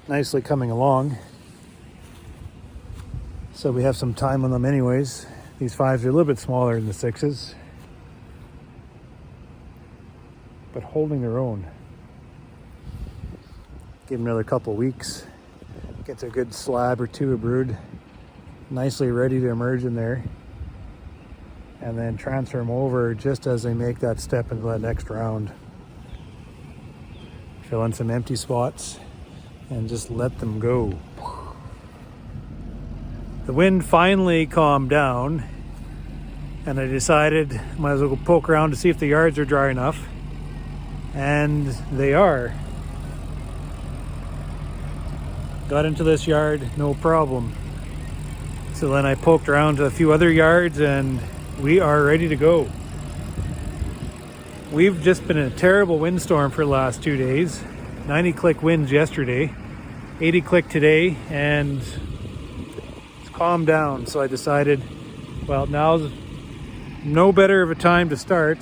Nicely coming along. So we have some time on them anyways. These 5s are a little bit smaller than the 6s, but holding their own. Give them another couple weeks. Get a good slab or 2 of brood. Nicely ready to emerge in there. And then transfer them over just as they make that step into that next round. Fill in some empty spots and just let them go. The wind finally calmed down, and I decided might as well go poke around to see if the yards are dry enough. And they are. Got into this yard, no problem. So then I poked around to a few other yards and we are ready to go. We've just been in a terrible windstorm for the last 2 days. 90 click winds yesterday, 80 click today, and it's calmed down. So I decided, well, now's no better of a time to start.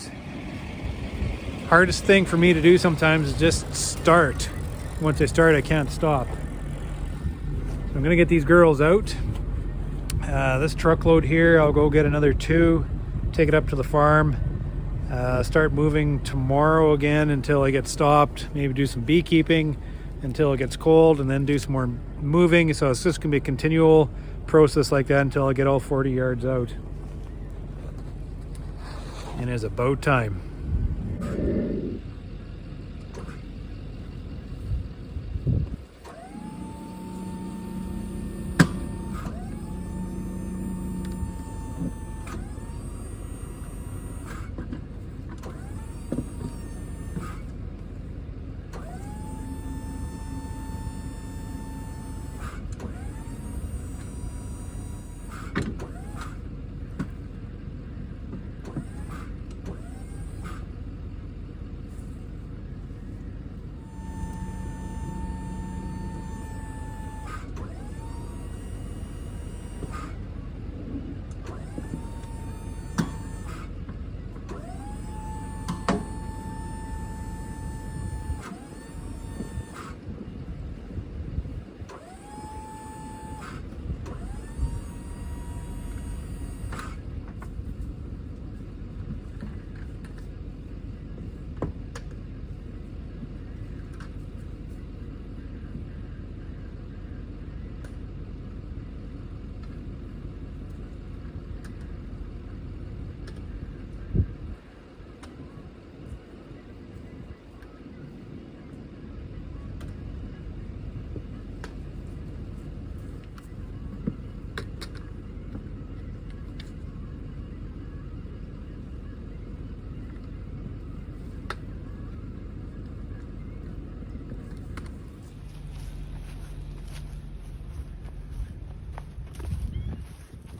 Hardest thing for me to do sometimes is just start. Once I start, I can't stop. So I'm gonna get these girls out. This truckload here, I'll go get another 2, take it up to the farm, start moving tomorrow again until I get stopped, maybe do some beekeeping until it gets cold, and then do some more moving. So it's just gonna be a continual process like that until I get all 40 yards out. And it's about time.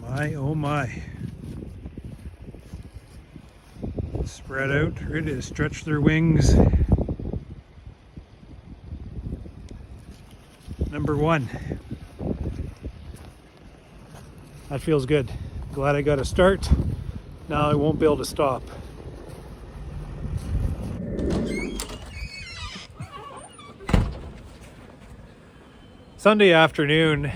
My, oh my. Spread out, ready to stretch their wings. Number 1. That feels good. Glad I got a start. Now I won't be able to stop. Sunday afternoon,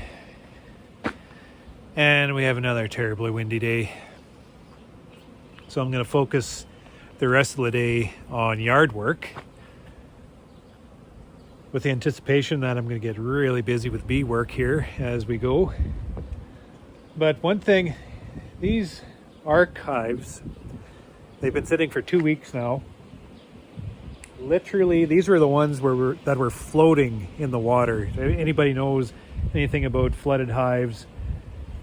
and we have another terribly windy day. So I'm going to focus the rest of the day on yard work, with the anticipation that I'm going to get really busy with bee work here as we go. But one thing, these hives, they've been sitting for 2 weeks now. Literally, these were the ones that were floating in the water. If anybody knows anything about flooded hives,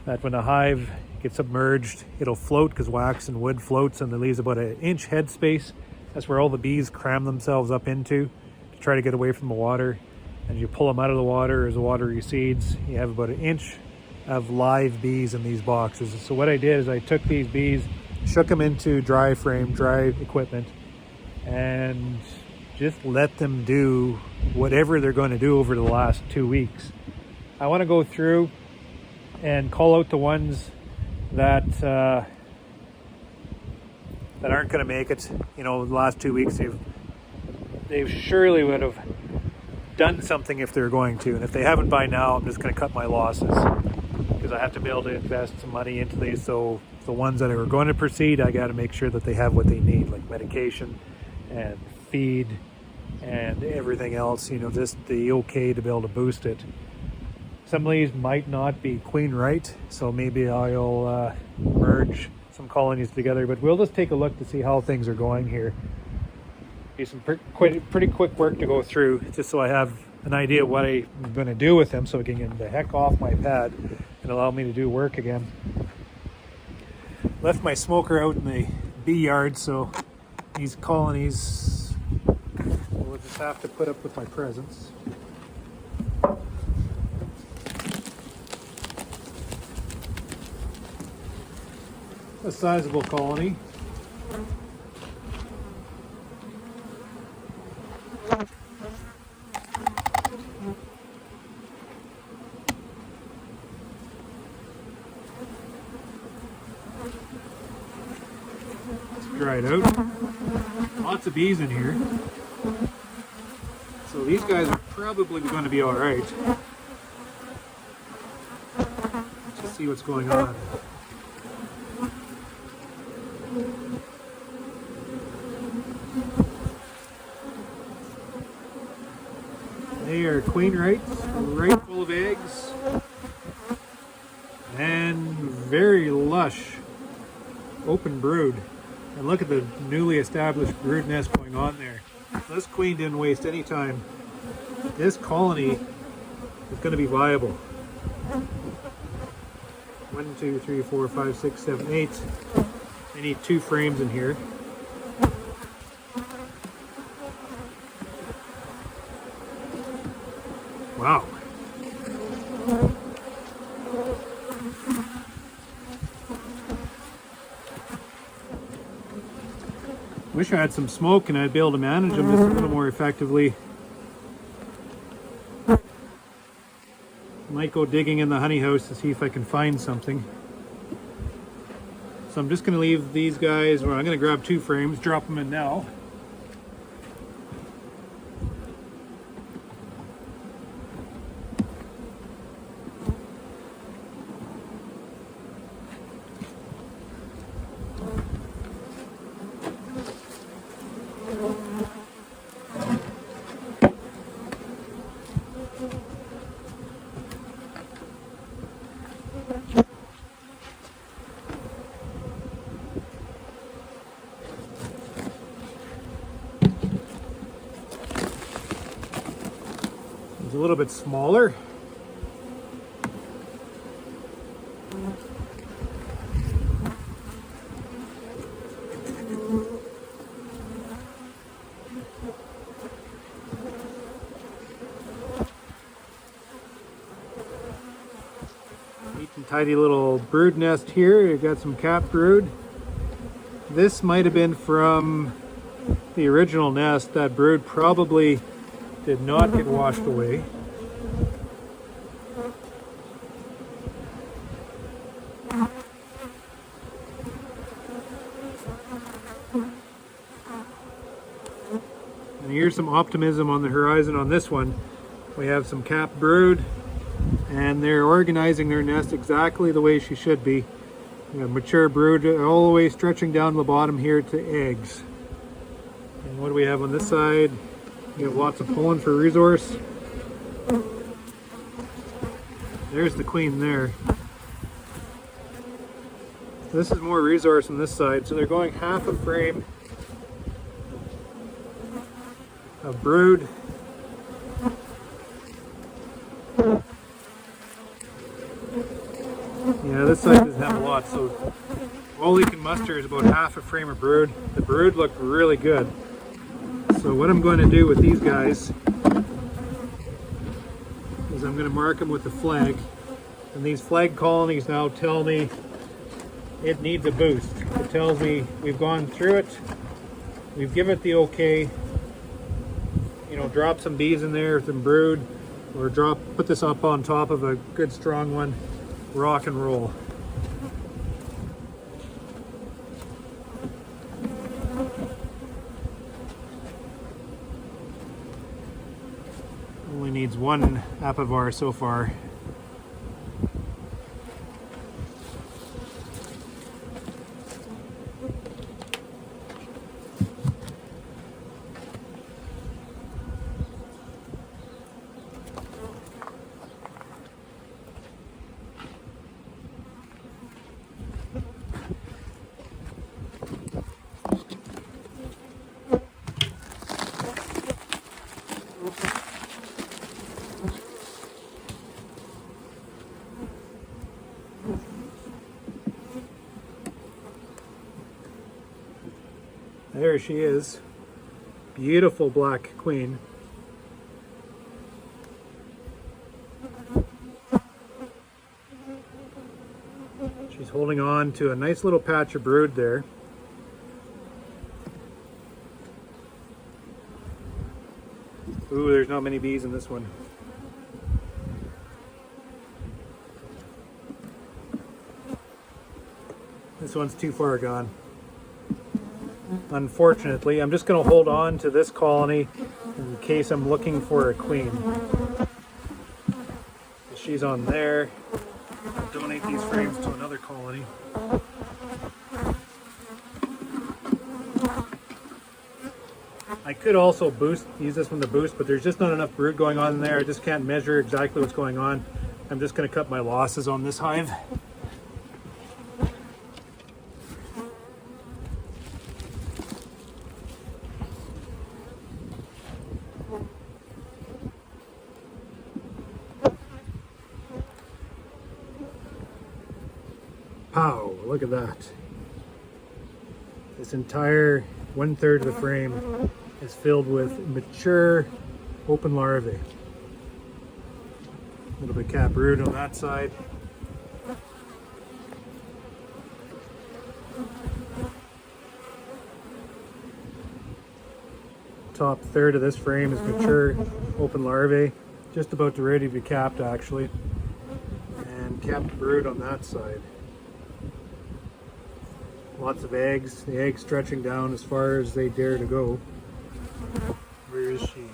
that when a hive gets submerged, it'll float because wax and wood floats, and it leaves about an inch head space. That's where all the bees cram themselves up into to try to get away from the water. And you pull them out of the water as the water recedes. You have about an inch of live bees in these boxes. So what I did is I took these bees, shook them into dry equipment, and just let them do whatever they're going to do over the last 2 weeks. I want to go through and call out the ones that aren't going to make it. You know, the last 2 weeks they surely would have done something if they're going to, and if they haven't by now, I'm just going to cut my losses because I have to be able to invest some money into these. So the ones that are going to proceed, I got to make sure that they have what they need, like medication and feed and everything else, you know, just the okay to be able to boost it. Some of these might not be queen right, so maybe I'll merge some colonies together, but we'll just take a look to see how things are going here. Be some pretty quick work to go through, just so I have an idea of what I'm going to do with them, so I can get the heck off my pad and allow me to do work again. Left my smoker out in the bee yard, so these colonies will just have to put up with my presence. A sizable colony. Dried out. Lots of bees in here. So these guys are probably going to be all right. Let's just see what's going on. They are queen rights, right full of eggs, and very lush open brood. And look at the newly established brood nest going on there. This queen didn't waste any time. This colony is going to be viable. 1, 2, 3, 4, 5, 6, 7, 8. I need 2 frames in here. Wow. Wish I had some smoke and I'd be able to manage them just a little more effectively. Might go digging in the honey house to see if I can find something. So I'm just going to leave these guys, well, I'm going to grab 2 frames, drop them in now. A little bit smaller. Neat and tidy little brood nest here. You've got some cap brood. This might have been from the original nest. That brood probably did not get washed away. here's some optimism on the horizon on this one. We have some capped brood, and they're organizing their nest exactly the way she should be. We have mature brood all the way stretching down the bottom here to eggs. And what do we have on this side? We have lots of pollen for resource. There's the queen there. This is more resource on this side, so they're going half a frame of brood. Yeah, this side doesn't have a lot, so all we can muster is about half a frame of brood. The brood look really good. So what I'm going to do with these guys is I'm going to mark them with the flag. And these flag colonies now tell me it needs a boost. It tells me we've gone through it, we've given it the okay, you know, drop some bees in there, some brood, or put this up on top of a good strong one, rock and roll. Only needs one apivar so far. There she is. Beautiful black queen. She's holding on to a nice little patch of brood there. Ooh, there's not many bees in this one. This one's too far gone. Unfortunately, I'm just going to hold on to this colony in case I'm looking for a queen. She's on there. I'll donate these frames to another colony. I could also use this one to boost, but there's just not enough brood going on in there. I just can't measure exactly what's going on. I'm just going to cut my losses on this hive. Pow, look at that. This entire 1/3 of the frame is filled with mature open larvae. A little bit capped brood on that side. Top third of this frame is mature open larvae, just about ready to be capped actually, and capped brood on that side. Lots of eggs, the eggs stretching down as far as they dare to go. Where is she?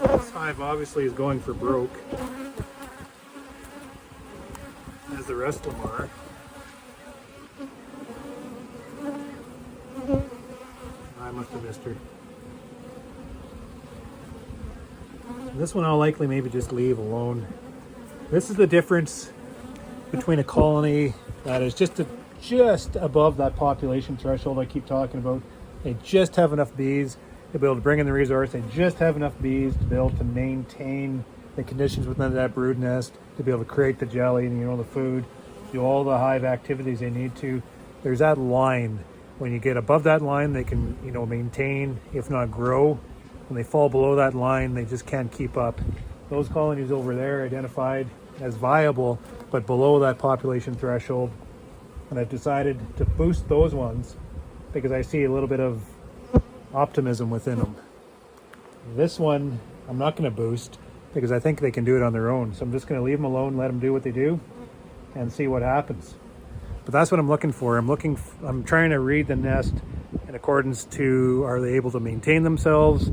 This hive obviously is going for broke, as the rest of them are. I must have missed her. This one I'll likely maybe just leave alone. This is the difference between a colony that is just above that population threshold I keep talking about. They just have enough bees to be able to bring in the resource. They just have enough bees to be able to maintain the conditions within that brood nest, to be able to create the jelly and, you know, the food, do all the hive activities they need to. There's that line. When you get above that line, they can, you know, maintain, if not grow. When they fall below that line, they just can't keep up. Those colonies over there identified as viable, but below that population threshold. And I've decided to boost those ones because I see a little bit of optimism within them. This one, I'm not going to boost because I think they can do it on their own. So I'm just going to leave them alone, let them do what they do, and see what happens. But that's what I'm looking for. I'm trying to read the nest in accordance to, are they able to maintain themselves?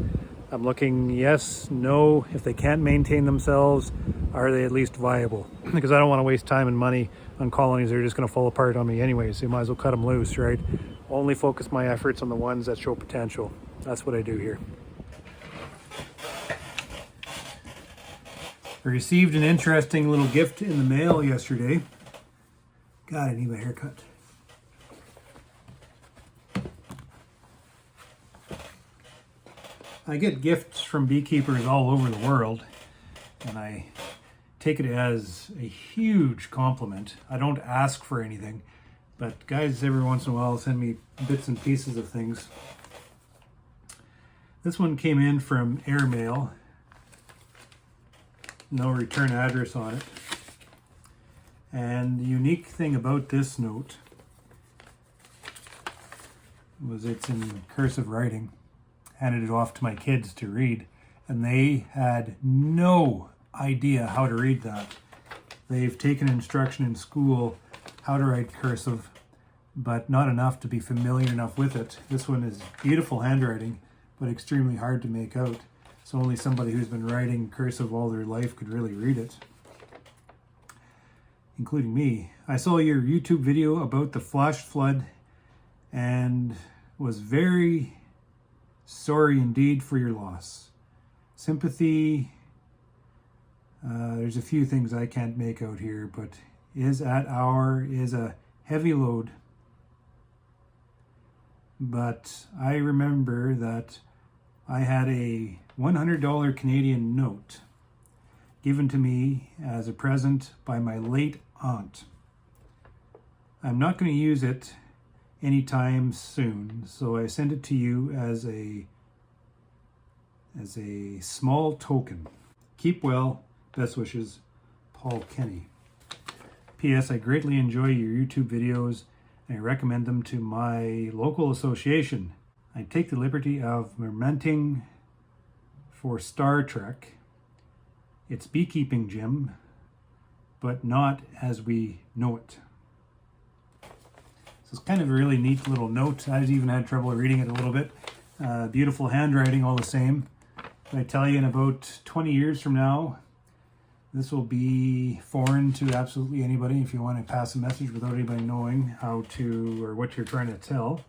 I'm looking yes, no. If they can't maintain themselves, are they at least viable? Because I don't want to waste time and money on colonies that are just going to fall apart on me anyways. So you might as well cut them loose, right? Only focus my efforts on the ones that show potential. That's what I do here. I received an interesting little gift in the mail yesterday. God, I need my haircut. I get gifts from beekeepers all over the world, and I take it as a huge compliment. I don't ask for anything, but guys every once in a while send me bits and pieces of things. This one came in from airmail. No return address on it. And the unique thing about this note was it's in cursive writing. Handed it off to my kids to read, and they had no idea how to read that. They've taken instruction in school how to write cursive, but not enough to be familiar enough with it. This one is beautiful handwriting, but extremely hard to make out. So only somebody who's been writing cursive all their life could really read it, including me. I saw your YouTube video about the flash flood and was very sorry indeed for your loss. Sympathy, there's a few things I can't make out here, but is a heavy load. But I remember that I had a $100 Canadian note given to me as a present by my late aunt. I'm not going to use it anytime soon, so I send it to you as a small token. Keep well. Best wishes, Paul Kenny. P.S. I greatly enjoy your YouTube videos and I recommend them to my local association. I take the liberty of mementing for Star Trek. It's beekeeping, Jim, but not as we know it. So it's kind of a really neat little note. I've even had trouble reading it a little bit. Beautiful handwriting all the same. But I tell you, in about 20 years from now, this will be foreign to absolutely anybody if you want to pass a message without anybody knowing how to or what you're trying to tell.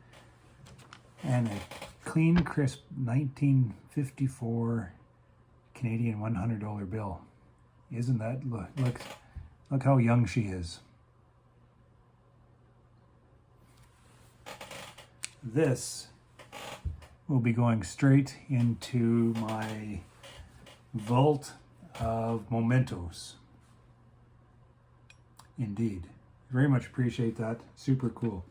And a clean, crisp 1954 Canadian $100 bill. Isn't that, look how young she is. This will be going straight into my vault of mementos. Indeed. Very much appreciate that. Super cool.